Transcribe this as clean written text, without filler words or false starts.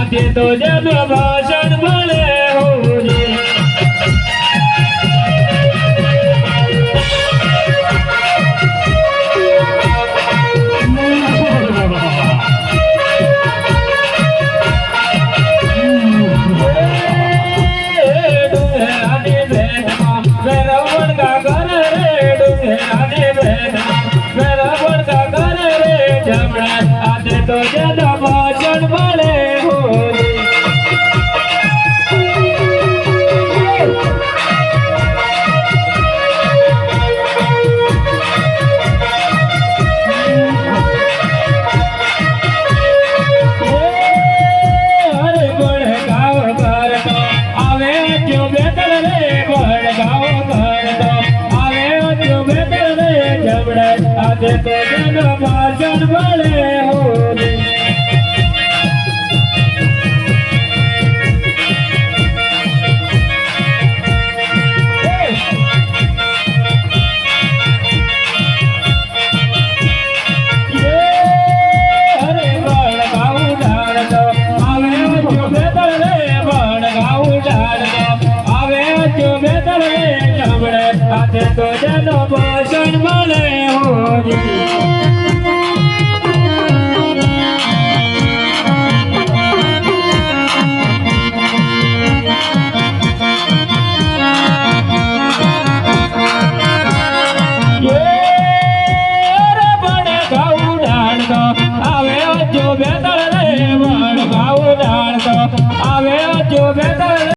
आते तो जन भाषण भले हो जी आते तो जन भाषण भले हो अरे बड़गाव कर तो आवे क्यों बेदल रे बड़गाव कर तो आवे क्यों बेदल रे जबड़े आते तो जन भाषण भले हो आते तो जन भाषण भले हो आवे जो बेदल रे बड़ गाँव डाल तो आवे जो बेदल